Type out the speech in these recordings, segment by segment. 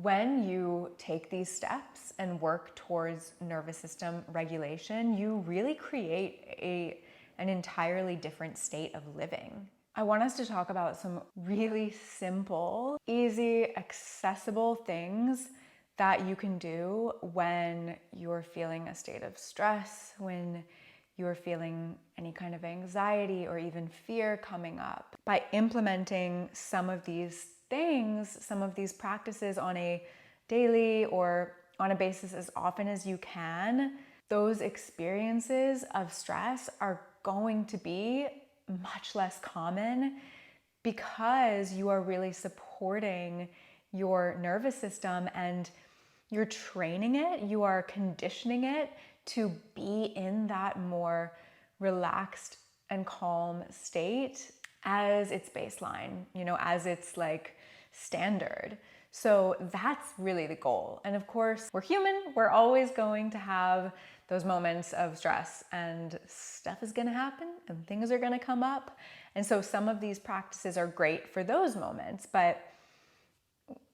When you take these steps and work towards nervous system regulation, you really create an entirely different state of living. I want us to talk about some really simple, easy, accessible things that you can do when you're feeling a state of stress, when you're feeling any kind of anxiety or even fear coming up. By implementing some of these things, some of these practices on a daily or on a basis as often as you can, those experiences of stress are going to be much less common because you are really supporting your nervous system and you're training it, you are conditioning it to be in that more relaxed and calm state as its baseline, as its like standard. So that's really the goal. And of course, we're human. We're always going to have those moments of stress and stuff is going to happen and things are going to come up. And so some of these practices are great for those moments, but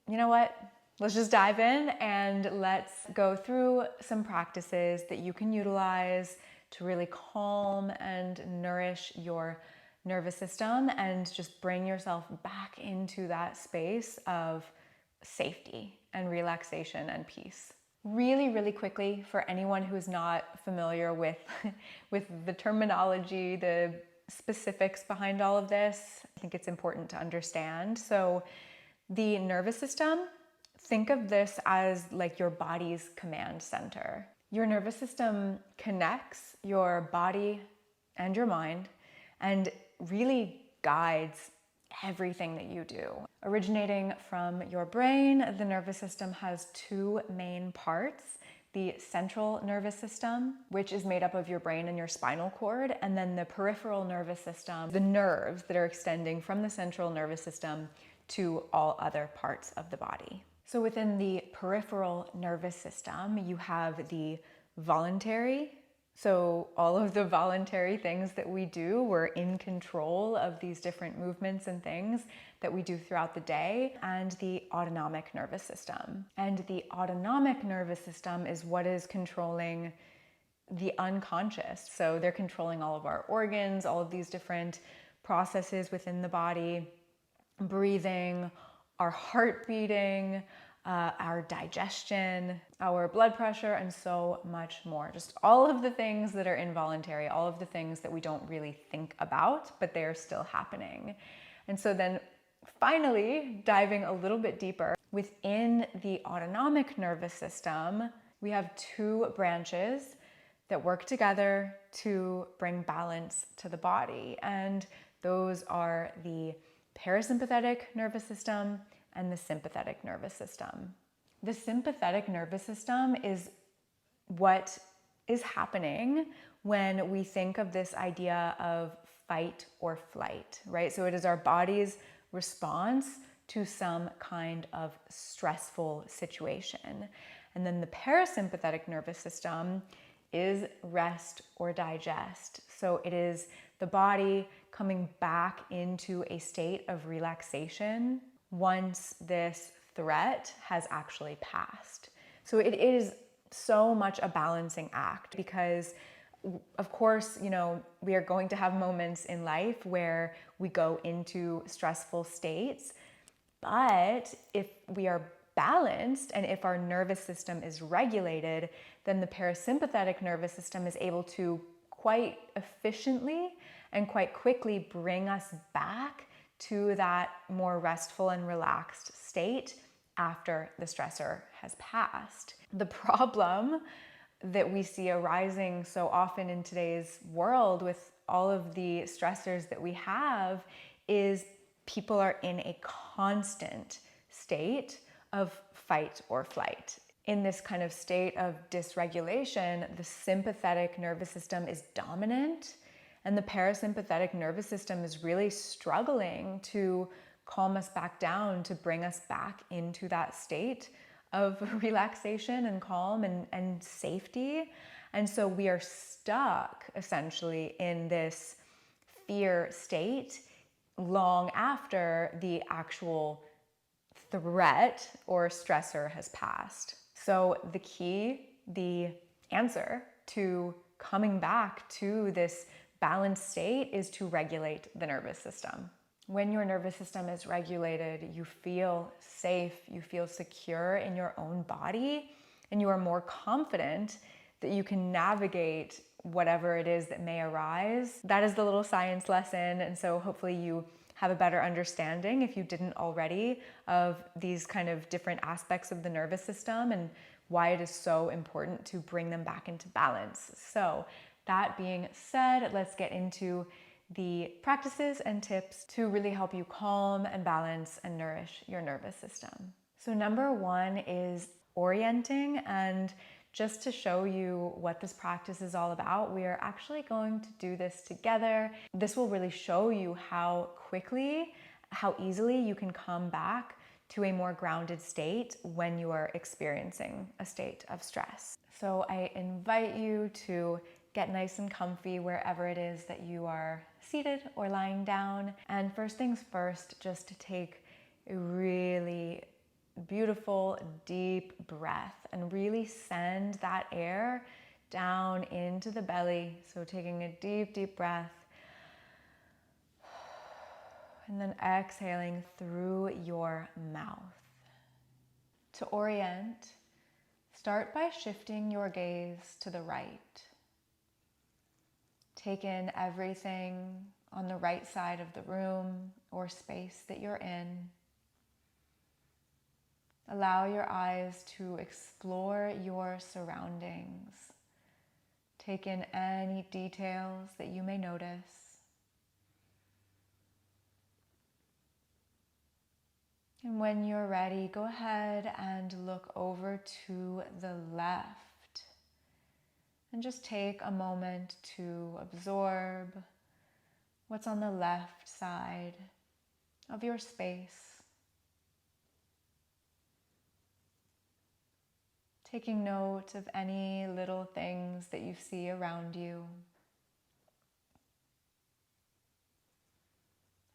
you know what? Let's just dive in and let's go through some practices that you can utilize to really calm and nourish your nervous system and just bring yourself back into that space of safety and relaxation and peace. Really, really quickly, for anyone who is not familiar with the terminology, the specifics behind all of this, I think it's important to understand. So the nervous system, think of this as like your body's command center. Your nervous system connects your body and your mind and really guides everything that you do. Originating from your brain, the nervous system has two main parts. The central nervous system, which is made up of your brain and your spinal cord, and then the peripheral nervous system, the nerves that are extending from the central nervous system to all other parts of the body. So within the peripheral nervous system, you have the voluntary. So all of the voluntary things that we do, we're in control of these different movements and things that we do throughout the day, and the autonomic nervous system. And the autonomic nervous system is what is controlling the unconscious. So they're controlling all of our organs, all of these different processes within the body, breathing, our heart beating, our digestion, our blood pressure, and so much more. Just all of the things that are involuntary, all of the things that we don't really think about, but they are still happening. And so then finally, diving a little bit deeper, within the autonomic nervous system, we have two branches that work together to bring balance to the body. And those are the parasympathetic nervous system and the sympathetic nervous system. The sympathetic nervous system is what is happening when we think of this idea of fight or flight, right? So it is our body's response to some kind of stressful situation. And then the parasympathetic nervous system is rest or digest. So it is the body coming back into a state of relaxation once this threat has actually passed. So it is so much a balancing act because, of course, we are going to have moments in life where we go into stressful states, but if we are balanced and if our nervous system is regulated, then the parasympathetic nervous system is able to quite efficiently and quite quickly bring us back to that more restful and relaxed state after the stressor has passed. The problem that we see arising so often in today's world with all of the stressors that we have is people are in a constant state of fight or flight. In this kind of state of dysregulation, the sympathetic nervous system is dominant and the parasympathetic nervous system is really struggling to calm us back down, to bring us back into that state of relaxation and calm and safety. And so we are stuck essentially in this fear state long after the actual threat or stressor has passed. So the answer to coming back to this balanced state is to regulate the nervous system. When your nervous system is regulated, you feel safe, you feel secure in your own body, and you are more confident that you can navigate whatever it is that may arise. That is the little science lesson, and so hopefully you have a better understanding, if you didn't already, of these kind of different aspects of the nervous system and why it is so important to bring them back into balance. So that being said, let's get into the practices and tips to really help you calm and balance and nourish your nervous system. So number one is orienting, and just to show you what this practice is all about, we are actually going to do this together. This will really show you how quickly, how easily you can come back to a more grounded state when you are experiencing a state of stress. So I invite you to get nice and comfy wherever it is that you are seated or lying down. And first things first, just to take a really beautiful, deep breath and really send that air down into the belly. So taking a deep, deep breath and then exhaling through your mouth. To orient, start by shifting your gaze to the right. Take in everything on the right side of the room or space that you're in. Allow your eyes to explore your surroundings. Take in any details that you may notice. And when you're ready, go ahead and look over to the left. And just take a moment to absorb what's on the left side of your space. Taking note of any little things that you see around you.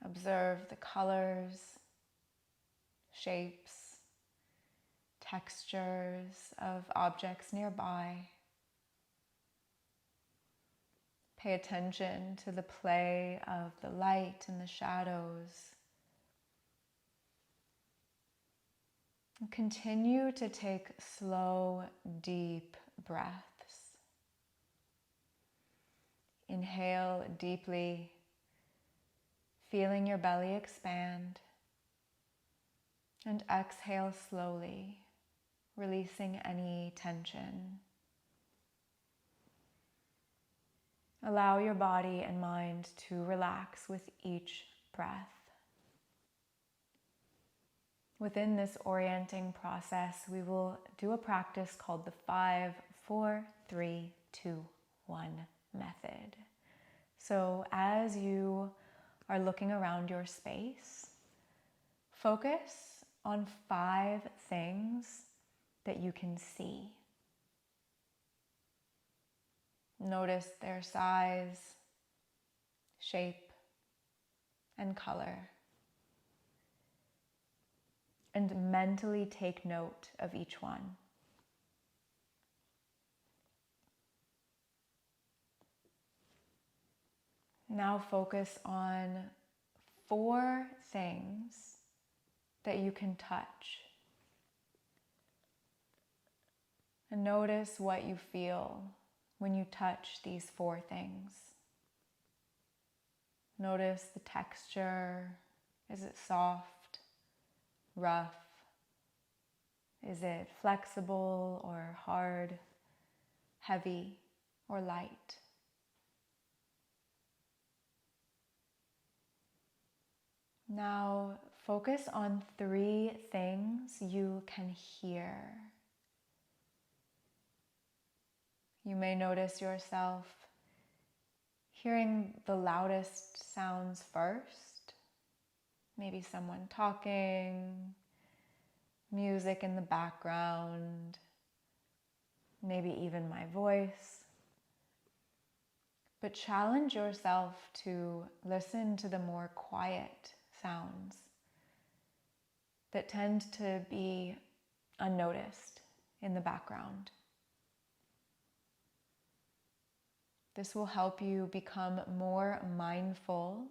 Observe the colors, shapes, textures of objects nearby. Pay attention to the play of the light and the shadows. And continue to take slow, deep breaths. Inhale deeply, feeling your belly expand. And exhale slowly, releasing any tension. Allow your body and mind to relax with each breath. Within this orienting process, we will do a practice called the 5, 4, 3, 2, 1 method. So as you are looking around your space, focus on 5 things that you can see. Notice their size, shape, and color. And mentally take note of each one. Now focus on 4 things that you can touch. And notice what you feel when you touch these 4 things. Notice the texture. Is it soft, rough? Is it flexible or hard, heavy or light? Now focus on 3 things you can hear. You may notice yourself hearing the loudest sounds first. Maybe someone talking, music in the background, maybe even my voice. But challenge yourself to listen to the more quiet sounds. that tend to be unnoticed in the background. This will help you become more mindful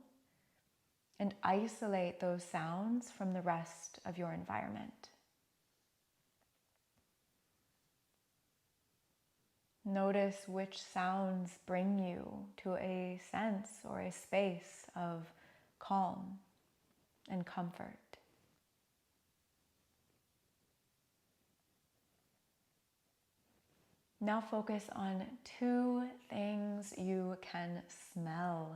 and isolate those sounds from the rest of your environment. Notice which sounds bring you to a sense or a space of calm and comfort. Now focus on 2 things you can smell.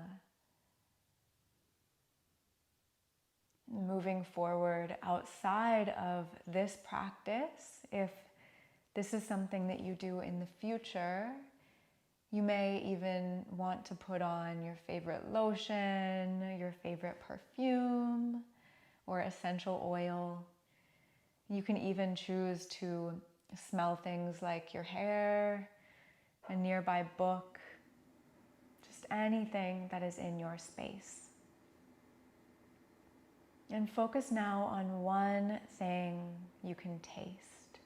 Moving forward outside of this practice, if this is something that you do in the future, you may even want to put on your favorite lotion, your favorite perfume, or essential oil. You can even choose to smell things like your hair, a nearby book, just anything that is in your space. And focus now on one thing you can taste.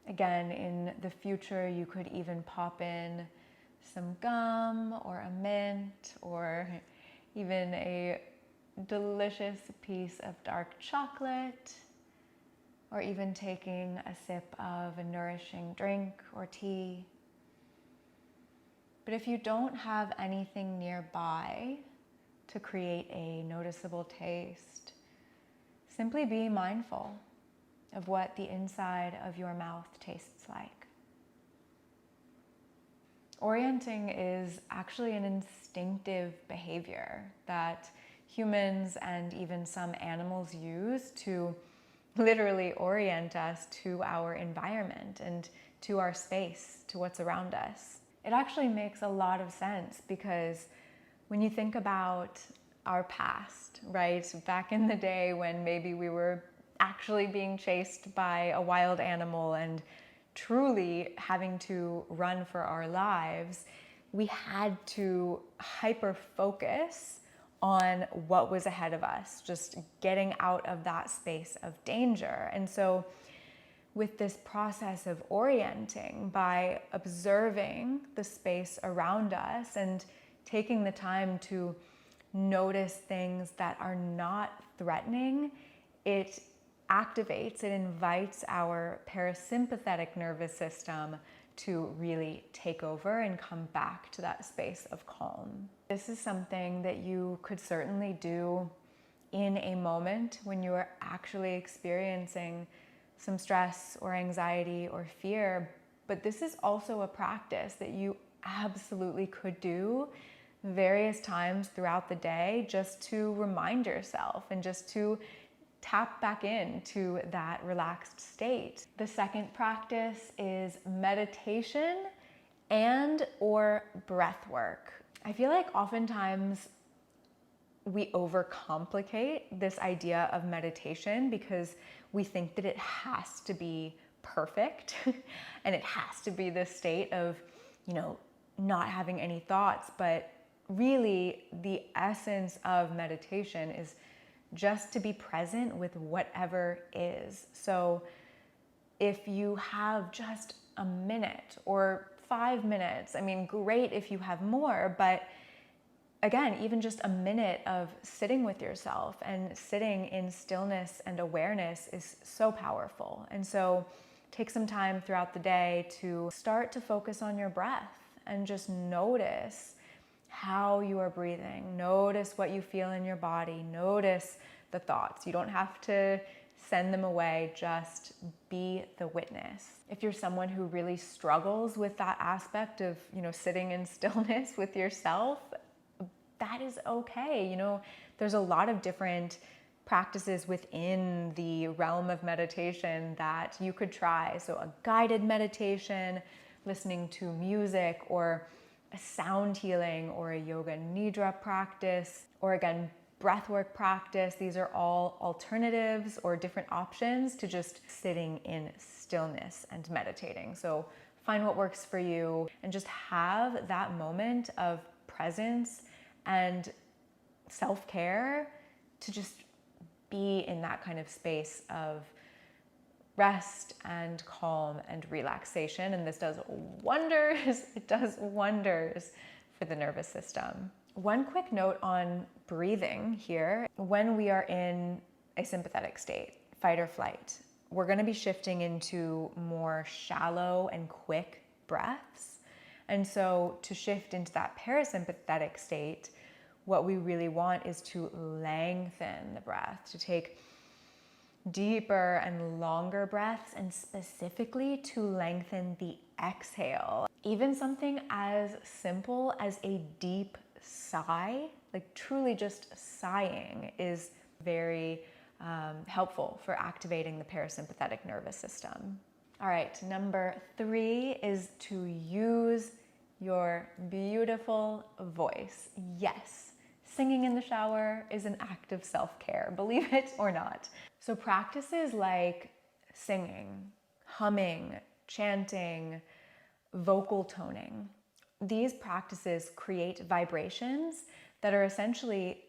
Again, in the future, you could even pop in some gum or a mint or even a delicious piece of dark chocolate, or even taking a sip of a nourishing drink or tea. But if you don't have anything nearby to create a noticeable taste, simply be mindful of what the inside of your mouth tastes like. Orienting is actually an instinctive behavior that humans and even some animals use to literally orient us to our environment and to our space, to what's around us. It actually makes a lot of sense because when you think about our past, right? Back in the day when maybe we were actually being chased by a wild animal and truly having to run for our lives, we had to hyper-focus on what was ahead of us, just getting out of that space of danger. And so with this process of orienting, by observing the space around us and taking the time to notice things that are not threatening, it activates, it invites our parasympathetic nervous system to really take over and come back to that space of calm. This is something that you could certainly do in a moment when you are actually experiencing some stress or anxiety or fear, but this is also a practice that you absolutely could do various times throughout the day just to remind yourself and just to tap back into that relaxed state. The second practice is meditation and or breath work. I feel like oftentimes we overcomplicate this idea of meditation because we think that it has to be perfect and it has to be this state of, not having any thoughts. But really, the essence of meditation is just to be present with whatever is. So if you have just a minute or 5 minutes, great if you have more, but again, even just a minute of sitting with yourself and sitting in stillness and awareness is so powerful. And so take some time throughout the day to start to focus on your breath and just notice how you are breathing. Notice what you feel in your body. Notice the thoughts. You don't have to send them away, just be the witness. If you're someone who really struggles with that aspect of, sitting in stillness with yourself, that is okay. There's a lot of different practices within the realm of meditation that you could try. So a guided meditation, listening to music, or a sound healing, or a yoga nidra practice, or again, breathwork practice. These are all alternatives or different options to just sitting in stillness and meditating. So find what works for you and just have that moment of presence and self-care to just be in that kind of space of rest and calm and relaxation. And this does wonders. It does wonders for the nervous system. One quick note on breathing here. When we are in a sympathetic state, fight or flight, we're going to be shifting into more shallow and quick breaths. And so to shift into that parasympathetic state, what we really want is to lengthen the breath, to take deeper and longer breaths, and specifically to lengthen the exhale. Even something as simple as a deep sigh, like truly just sighing, is very helpful for activating the parasympathetic nervous system. All right, number 3 is to use your beautiful voice. Yes, singing in the shower is an act of self-care, believe it or not. So practices like singing, humming, chanting, vocal toning, these practices create vibrations that are essentially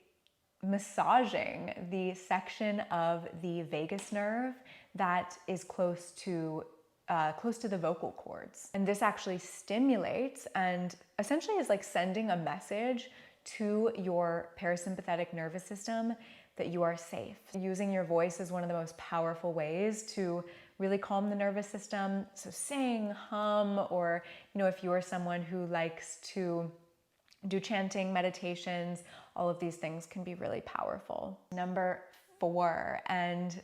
massaging the section of the vagus nerve that is close to the vocal cords. And this actually stimulates and essentially is like sending a message to your parasympathetic nervous system that you are safe. Using your voice is one of the most powerful ways to really calm the nervous system. So sing, hum, or if you are someone who likes to do chanting, meditations, all of these things can be really powerful. Number 4, and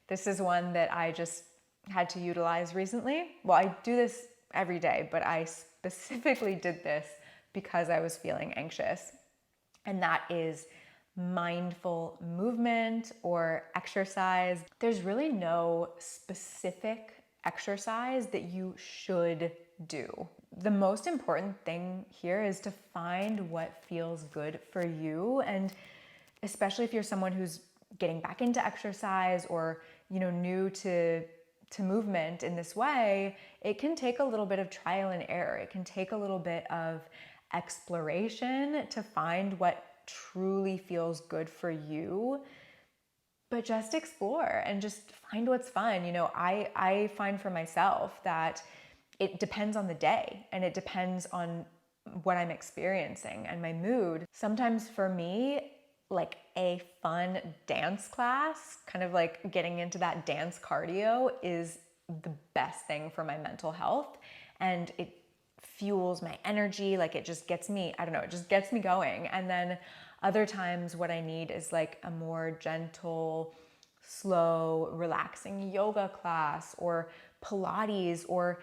this is one that I just had to utilize recently. Well, I do this every day, but I specifically did this because I was feeling anxious. And that is mindful movement or exercise. There's really no specific exercise that you should do. The most important thing here is to find what feels good for you. And especially if you're someone who's getting back into exercise or, new to movement in this way, it can take a little bit of trial and error. It can take a little bit of exploration to find what truly feels good for you. But just explore and just find what's fun. I find for myself that it depends on the day and it depends on what I'm experiencing and my mood. Sometimes for me, like a fun dance class, kind of like getting into that dance cardio, is the best thing for my mental health. And it fuels my energy. Like it just gets me, it just gets me going. And then other times what I need is like a more gentle, slow, relaxing yoga class or Pilates, or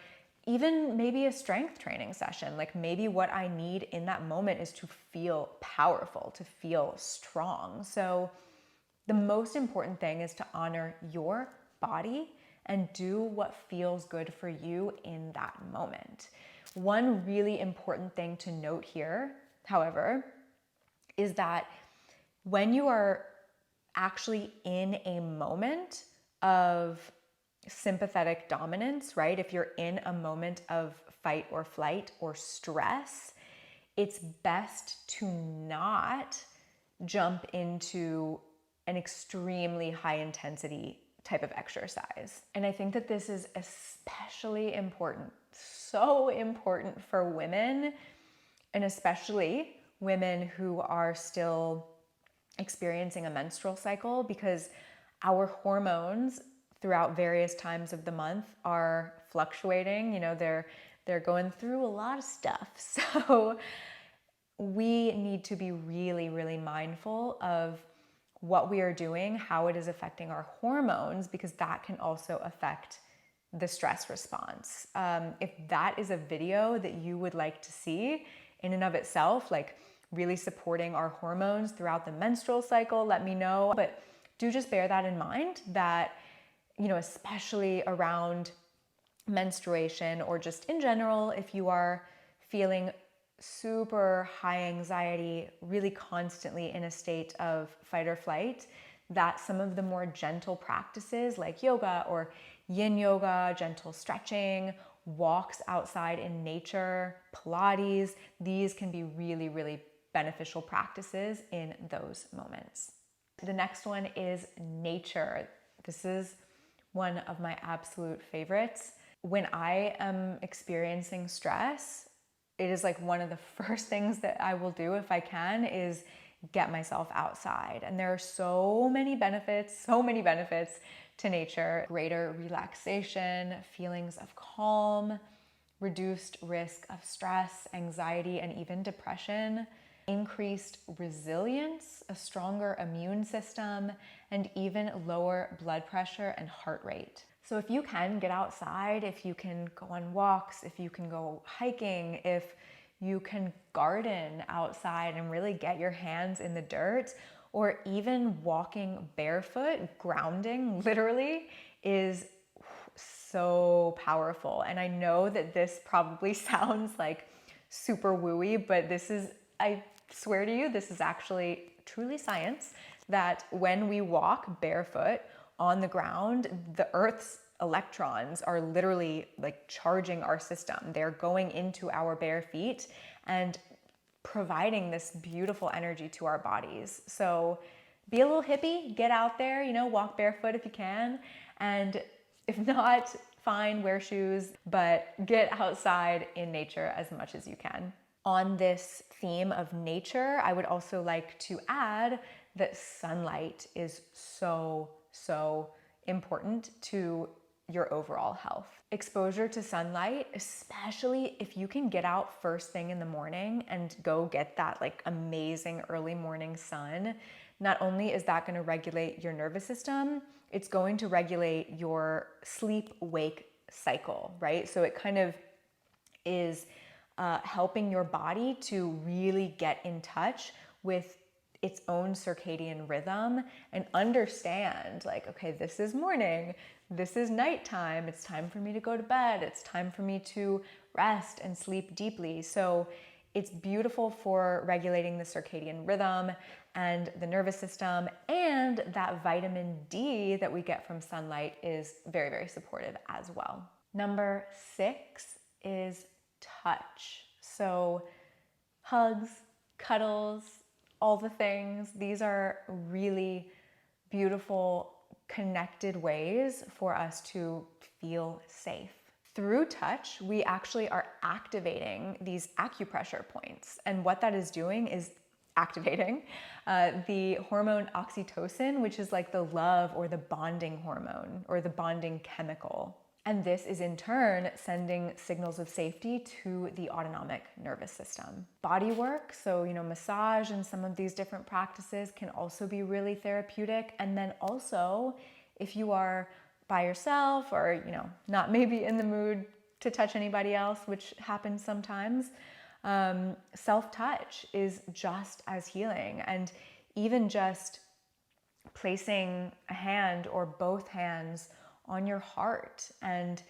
even maybe a strength training session. Like maybe what I need in that moment is to feel powerful, to feel strong. So the most important thing is to honor your body and do what feels good for you in that moment. One really important thing to note here, however, is that when you are actually in a moment of sympathetic dominance, right? If you're in a moment of fight or flight or stress, it's best to not jump into an extremely high intensity type of exercise. And I think that this is especially important, so important for women, and especially women who are still experiencing a menstrual cycle, because our hormones throughout various times of the month are fluctuating. They're going through a lot of stuff. So we need to be really, really mindful of what we are doing, how it is affecting our hormones, because that can also affect the stress response. If that is a video that you would like to see in and of itself, like really supporting our hormones throughout the menstrual cycle, let me know. But do just bear that in mind, that, especially around menstruation or just in general, if you are feeling super high anxiety, really constantly in a state of fight or flight, that some of the more gentle practices like yoga or yin yoga, gentle stretching, walks outside in nature, Pilates, these can be really, really beneficial practices in those moments. The next one is nature. This is one of my absolute favorites. When I am experiencing stress, it is like one of the first things that I will do if I can is get myself outside. And there are so many benefits to nature. Greater relaxation, feelings of calm, reduced risk of stress, anxiety, and even depression, increased resilience, a stronger immune system, and even lower blood pressure and heart rate. So if you can get outside, if you can go on walks, if you can go hiking, if you can garden outside and really get your hands in the dirt, or even walking barefoot, grounding literally, is so powerful. And I know that this probably sounds like super wooey, but this is, I swear to you, this is actually truly science, that when we walk barefoot on the ground, the Earth's electrons are literally like charging our system. They're going into our bare feet and providing this beautiful energy to our bodies. So be a little hippie, get out there, walk barefoot if you can. And if not, fine, wear shoes, but get outside in nature as much as you can. On this theme of nature, I would also like to add that sunlight is so important to your overall health. Exposure to sunlight, especially if you can get out first thing in the morning and go get that like amazing early morning sun, not only is that going to regulate your nervous system, it's going to regulate your sleep-wake cycle, right? So it kind of is helping your body to really get in touch with its own circadian rhythm and understand like, okay, this is morning, this is nighttime, it's time for me to go to bed, it's time for me to rest and sleep deeply. So it's beautiful for regulating the circadian rhythm and the nervous system, and that vitamin D that we get from sunlight is very supportive as well. Number 6 is touch. So hugs, cuddles, all the things. These are really beautiful, connected ways for us to feel safe. Through touch, we actually are activating these acupressure points. And what that is doing is activating the hormone oxytocin, which is like the love or the bonding hormone or the bonding chemical. And this is in turn sending signals of safety to the autonomic nervous system. Body work, so massage and some of these different practices can also be really therapeutic. And then also, if you are by yourself or not maybe in the mood to touch anybody else, which happens sometimes, self-touch is just as healing. And even just placing a hand or both hands on your heart and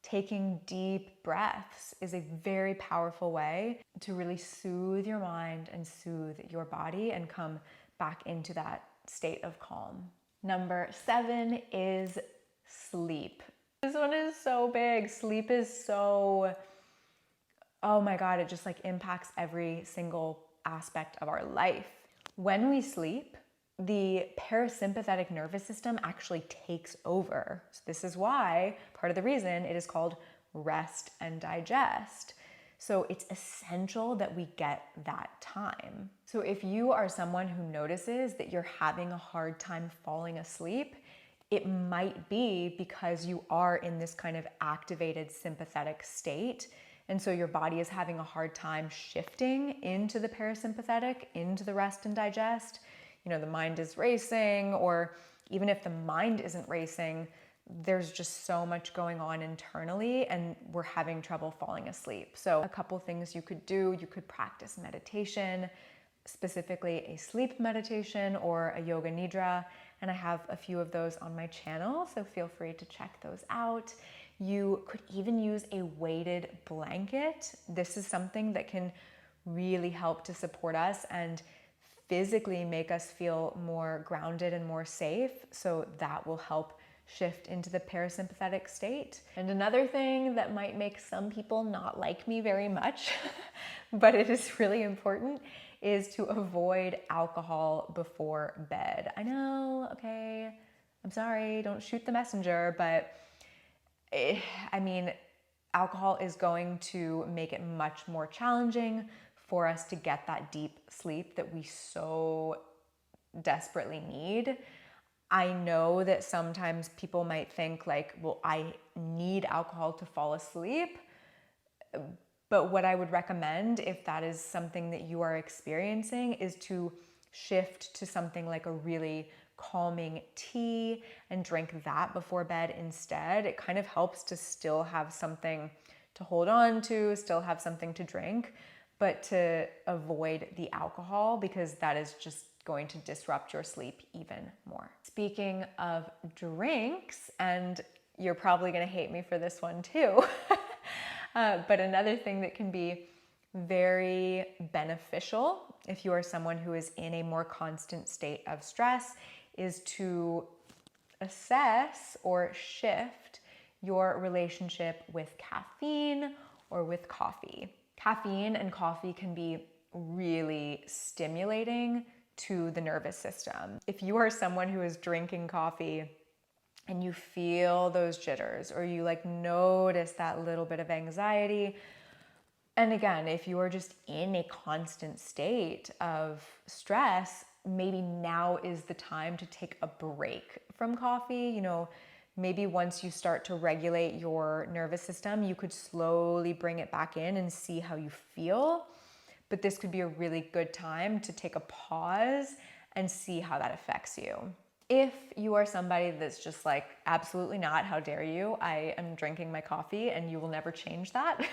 taking deep breaths is a very powerful way to really soothe your mind and soothe your body and come back into that state of calm. Number 7 is sleep. This one is so big. Sleep is so, oh my God, it just like impacts every single aspect of our life. When we sleep, the parasympathetic nervous system actually takes over. So this is why, part of the reason it is called rest and digest. So it's essential that we get that time. So if you are someone who notices that you're having a hard time falling asleep, it might be because you are in this kind of activated sympathetic state. And so your body is having a hard time shifting into the parasympathetic, into the rest and digest. The mind is racing, or even if the mind isn't racing, there's just so much going on internally and we're having trouble falling asleep. So a couple things you could do, you could practice meditation, specifically a sleep meditation or a yoga nidra. And I have a few of those on my channel, so feel free to check those out. You could even use a weighted blanket. This is something that can really help to support us and physically make us feel more grounded and more safe. So that will help shift into the parasympathetic state. And another thing that might make some people not like me very much, but it is really important, is to avoid alcohol before bed. I know, okay, I'm sorry, don't shoot the messenger, but alcohol is going to make it much more challenging for us to get that deep sleep that we so desperately need. I know that sometimes people might think like, well, I need alcohol to fall asleep. But what I would recommend, if that is something that you are experiencing, is to shift to something like a really calming tea and drink that before bed instead. It kind of helps to still have something to hold on to, still have something to drink, but to avoid the alcohol, because that is just going to disrupt your sleep even more. Speaking of drinks, and you're probably going to hate me for this one too, but another thing that can be very beneficial if you are someone who is in a more constant state of stress is to assess or shift your relationship with caffeine or with coffee. Caffeine and coffee can be really stimulating to the nervous system. If you are someone who is drinking coffee and you feel those jitters, or you like notice that little bit of anxiety, and again, if you are just in a constant state of stress, maybe now is the time to take a break from coffee. You know, maybe once you start to regulate your nervous system, you could slowly bring it back in and see how you feel. But this could be a really good time to take a pause and see how that affects you. If you are somebody that's just like, absolutely not, how dare you, I am drinking my coffee and you will never change that,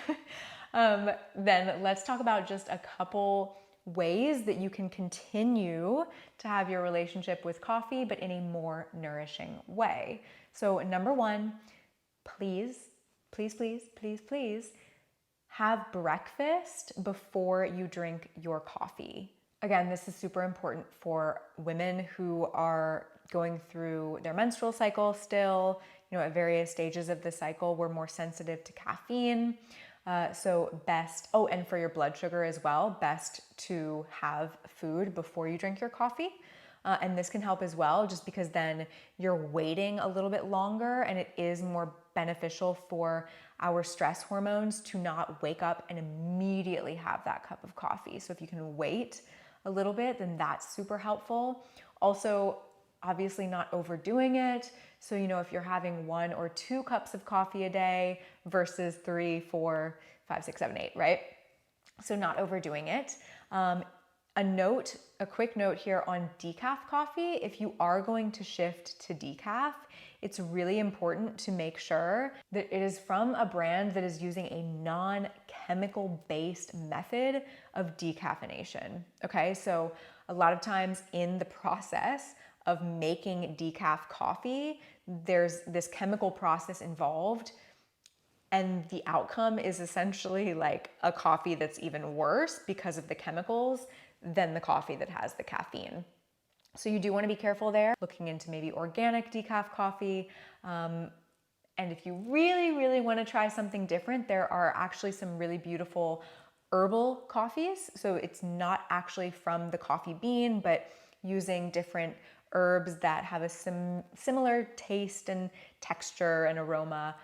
then let's talk about just a couple ways that you can continue to have your relationship with coffee, but in a more nourishing way. So number one, please have breakfast before you drink your coffee. Again, this is super important for women who are going through their menstrual cycle still. You know, at various stages of the cycle, we're more sensitive to caffeine. So best, and for your blood sugar as well, best to have food before you drink your coffee. And this can help as well, just because then you're waiting a little bit longer, and it is more beneficial for our stress hormones to not wake up and immediately have that cup of coffee. So if you can wait a little bit, then that's super helpful. Also, obviously not overdoing it. So, you know, if you're having 1 or 2 cups of coffee a day versus 3, 4, 5, 6, 7, 8, right? So not overdoing it. A quick note here on decaf coffee. If you are going to shift to decaf, it's really important to make sure that it is from a brand that is using a non-chemical based method of decaffeination. Okay, so a lot of times in the process of making decaf coffee, there's this chemical process involved, and the outcome is essentially like a coffee that's even worse because of the chemicals than the coffee that has the caffeine. So you do want to be careful there, looking into maybe organic decaf coffee. And if you really, really want to try something different, there are actually some really beautiful herbal coffees. So it's not actually from the coffee bean, but using different herbs that have a similar taste and texture and aroma.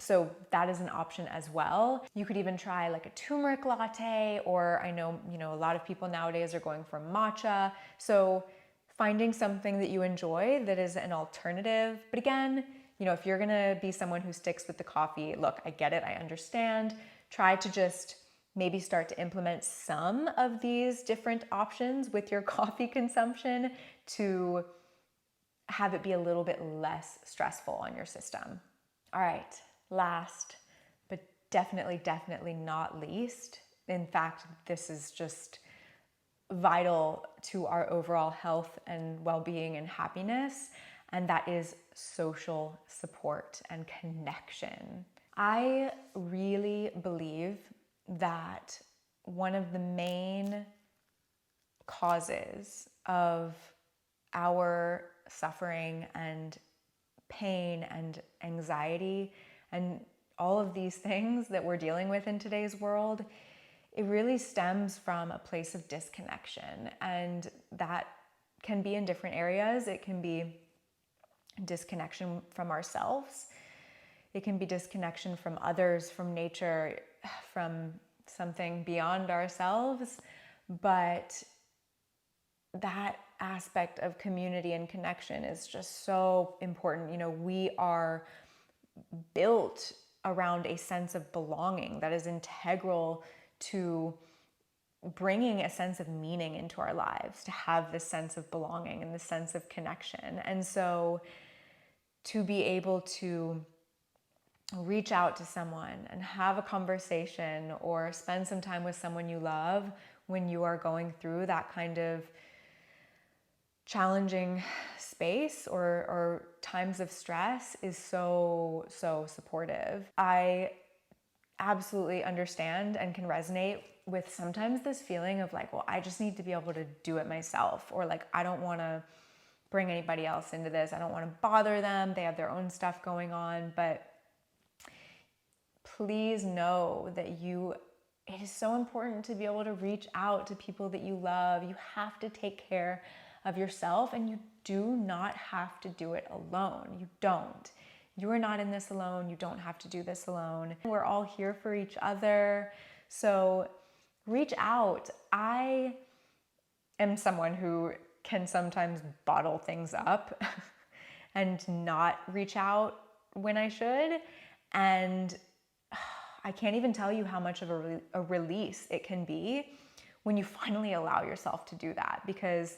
So that is an option as well. You could even try like a turmeric latte, or I know, a lot of people nowadays are going for matcha. So finding something that you enjoy that is an alternative. But again, if you're gonna be someone who sticks with the coffee, look, I get it, I understand. Try to just maybe start to implement some of these different options with your coffee consumption to have it be a little bit less stressful on your system. All right, last, but definitely not least. In fact, this is just vital to our overall health and well-being and happiness, and that is social support and connection. I really believe that one of the main causes of our suffering and pain and anxiety and all of these things that we're dealing with in today's world it really stems from a place of disconnection, and that can be in different areas. It can be disconnection from ourselves. It can be disconnection from others, from nature, from something beyond ourselves. But that aspect of community and connection is just so important. You know, we are built around a sense of belonging that is integral to bringing a sense of meaning into our lives, to have this sense of belonging and this sense of connection. And so to be able to reach out to someone and have a conversation or spend some time with someone you love when you are going through that kind of challenging space or times of stress is so supportive. I absolutely understand and can resonate with sometimes this feeling of like, well, I just need to be able to do it myself, or like, I don't want to bring anybody else into this. I don't want to bother them. They have their own stuff going on. But please know that it is so important to be able to reach out to people that you love. You have to take care of yourself, and you do not have to do it alone. You don't. You are not in this alone. You don't have to do this alone. We're all here for each other. So reach out. I am someone who can sometimes bottle things up and not reach out when I should. And I can't even tell you how much of a release it can be when you finally allow yourself to do that, because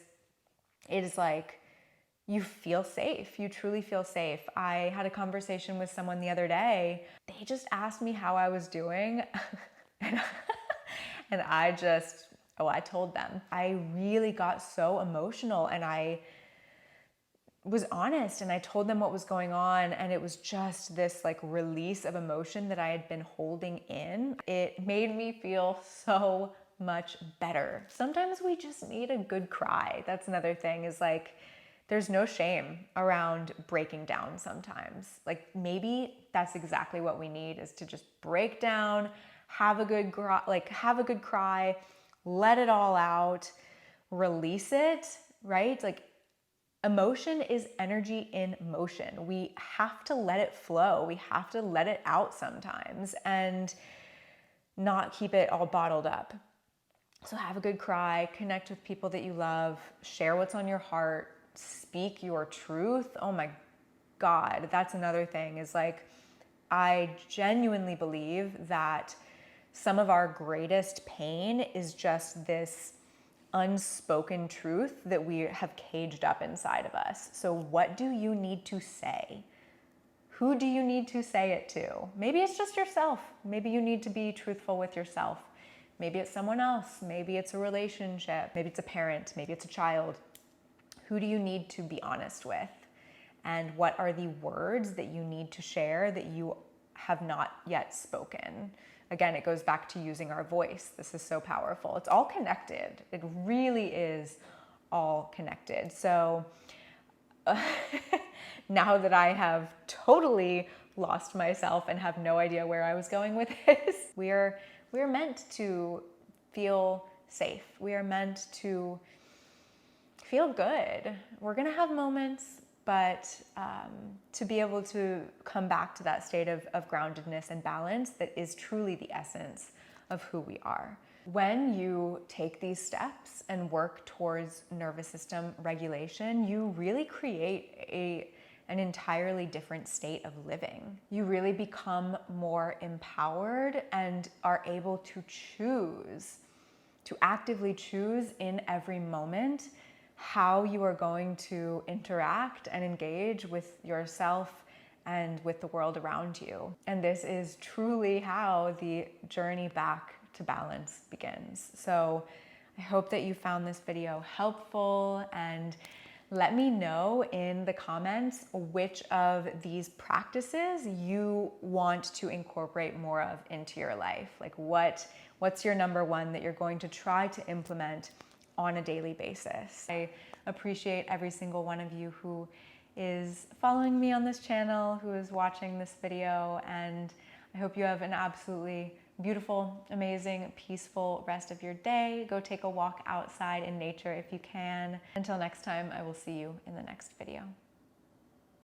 it is like you feel safe. You truly feel safe. I had a conversation with someone the other day. They just asked me how I was doing. And I told them. I really got so emotional, and I was honest, and I told them what was going on, and it was just this like release of emotion that I had been holding in. It made me feel so much better. Sometimes we just need a good cry. That's another thing, is like, there's no shame around breaking down sometimes. Like, maybe that's exactly what we need, is to just break down, have a good cry, let it all out, release it, right? Like, emotion is energy in motion. We have to let it flow. We have to let it out sometimes and not keep it all bottled up. So have a good cry, connect with people that you love, share what's on your heart, speak your truth. Oh my God, that's another thing, is like, I genuinely believe that some of our greatest pain is just this unspoken truth that we have caged up inside of us. So what do you need to say? Who do you need to say it to? Maybe it's just yourself. Maybe you need to be truthful with yourself. Maybe it's someone else. Maybe it's a relationship. Maybe it's a parent. Maybe it's a child. Who do you need to be honest with? And what are the words that you need to share that you have not yet spoken? Again, it goes back to using our voice. This is so powerful. It's all connected. It really is all connected. So now that I have totally lost myself and have no idea where I was going with this, we're meant to feel safe. We are meant to feel good. We're gonna have moments, but to be able to come back to that state of groundedness and balance that is truly the essence of who we are. When you take these steps and work towards nervous system regulation, you really create an entirely different state of living. You really become more empowered and are able to choose, to actively choose in every moment how you are going to interact and engage with yourself and with the world around you. And this is truly how the journey back to balance begins. So I hope that you found this video helpful, and let me know in the comments which of these practices you want to incorporate more of into your life. Like what's your number one that you're going to try to implement on a daily basis. I appreciate every single one of you who is following me on this channel, who is watching this video, and I hope you have an absolutely beautiful, amazing, peaceful rest of your day. Go take a walk outside in nature if you can. Until next time, I will see you in the next video.